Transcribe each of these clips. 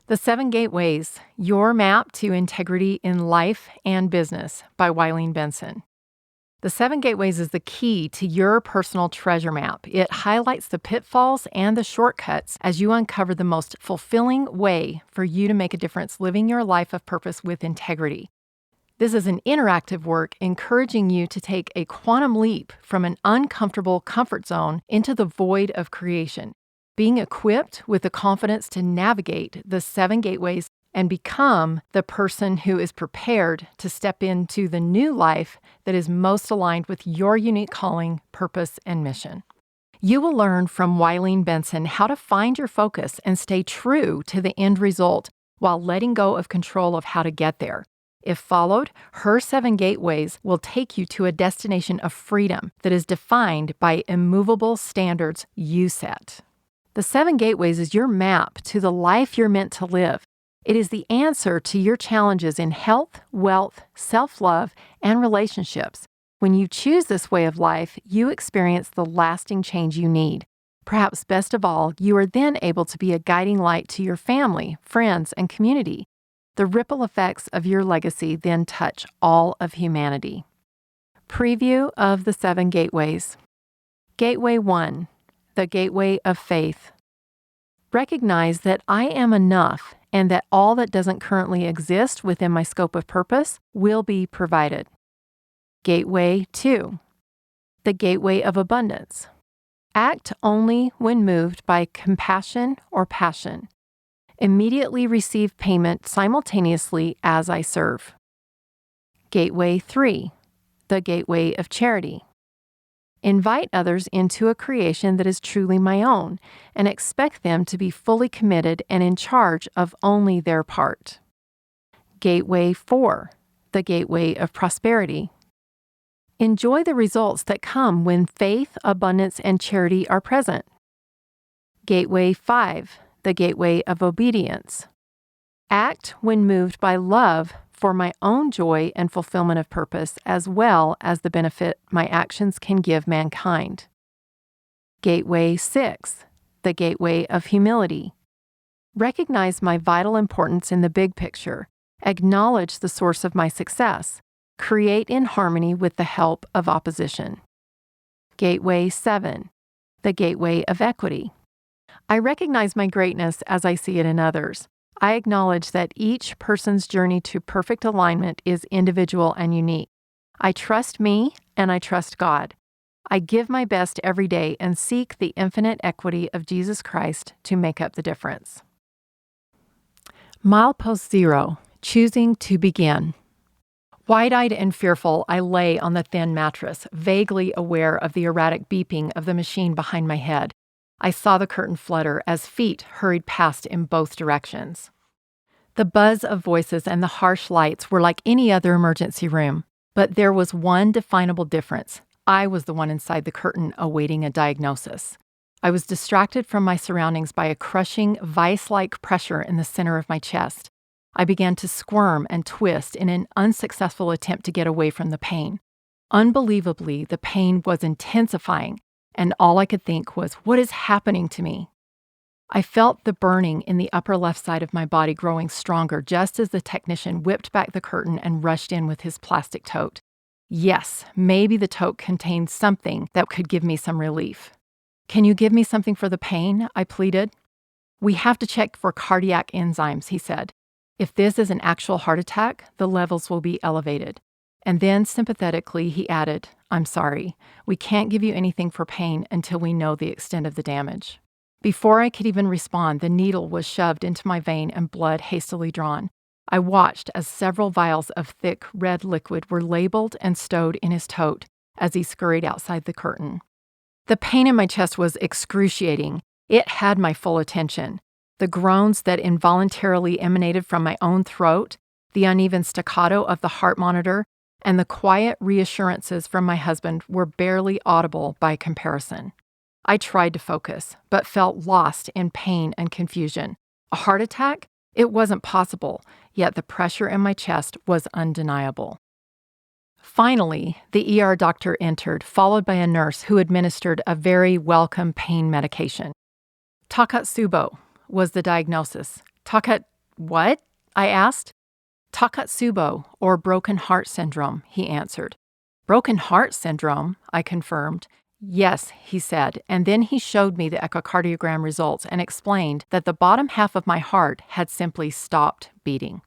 The Seven Gateways, Your Map to Integrity in Life and Business by Wylene Benson. The Seven Gateways is the key to your personal treasure map. It highlights the pitfalls and the shortcuts as you uncover the most fulfilling way for you to make a difference living your life of purpose with integrity. This is an interactive work encouraging you to take a quantum leap from an uncomfortable comfort zone into the void of creation, being equipped with the confidence to navigate the seven gateways and become the person who is prepared to step into the new life that is most aligned with your unique calling, purpose, and mission. You will learn from Wylene Benson how to find your focus and stay true to the end result while letting go of control of how to get there. If followed, her seven gateways will take you to a destination of freedom that is defined by immovable standards you set. The seven gateways is your map to the life you're meant to live. It is the answer to your challenges in health, wealth, self-love, and relationships. When you choose this way of life, you experience the lasting change you need. Perhaps best of all, you are then able to be a guiding light to your family, friends, and community. The ripple effects of your legacy then touch all of humanity. Preview of the seven gateways. Gateway 1, the gateway of faith. Recognize that I am enough and that all that doesn't currently exist within my scope of purpose will be provided. Gateway 2, the gateway of abundance. Act only when moved by compassion or passion. Immediately receive payment simultaneously as I serve. Gateway 3, the gateway of charity. Invite others into a creation that is truly my own and expect them to be fully committed and in charge of only their part. Gateway 4, the gateway of prosperity. Enjoy the results that come when faith, abundance, and charity are present. Gateway 5, the gateway of obedience. Act when moved by love for my own joy and fulfillment of purpose, as well as the benefit my actions can give mankind. Gateway 6, the gateway of humility. Recognize my vital importance in the big picture. Acknowledge the source of my success. Create in harmony with the help of opposition. Gateway 7, the gateway of equity. I recognize my greatness as I see it in others. I acknowledge that each person's journey to perfect alignment is individual and unique. I trust me and I trust God. I give my best every day and seek the infinite equity of Jesus Christ to make up the difference. Milepost 0, choosing to begin. Wide-eyed and fearful, I lay on the thin mattress, vaguely aware of the erratic beeping of the machine behind my head. I saw the curtain flutter as feet hurried past in both directions. The buzz of voices and the harsh lights were like any other emergency room, but there was one definable difference. I was the one inside the curtain awaiting a diagnosis. I was distracted from my surroundings by a crushing, vice-like pressure in the center of my chest. I began to squirm and twist in an unsuccessful attempt to get away from the pain. Unbelievably, the pain was intensifying, and all I could think was, what is happening to me? I felt the burning in the upper left side of my body growing stronger just as the technician whipped back the curtain and rushed in with his plastic tote. Yes, maybe the tote contained something that could give me some relief. Can you give me something for the pain? I pleaded. We have to check for cardiac enzymes, he said. If this is an actual heart attack, the levels will be elevated. And then, sympathetically, he added, I'm sorry, we can't give you anything for pain until we know the extent of the damage. Before I could even respond, the needle was shoved into my vein and blood hastily drawn. I watched as several vials of thick red liquid were labeled and stowed in his tote as he scurried outside the curtain. The pain in my chest was excruciating. It had my full attention. The groans that involuntarily emanated from my own throat, the uneven staccato of the heart monitor, and the quiet reassurances from my husband were barely audible by comparison. I tried to focus, but felt lost in pain and confusion. A heart attack? It wasn't possible, yet the pressure in my chest was undeniable. Finally, the ER doctor entered, followed by a nurse who administered a very welcome pain medication. Takotsubo was the diagnosis. What? I asked. Takotsubo, or broken heart syndrome, he answered. Broken heart syndrome, I confirmed. Yes, he said, and then he showed me the echocardiogram results and explained that the bottom half of my heart had simply stopped beating.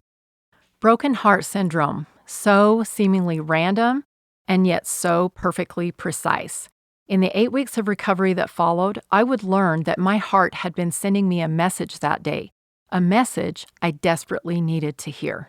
Broken heart syndrome, so seemingly random and yet so perfectly precise. In the 8 weeks of recovery that followed, I would learn that my heart had been sending me a message that day, a message I desperately needed to hear.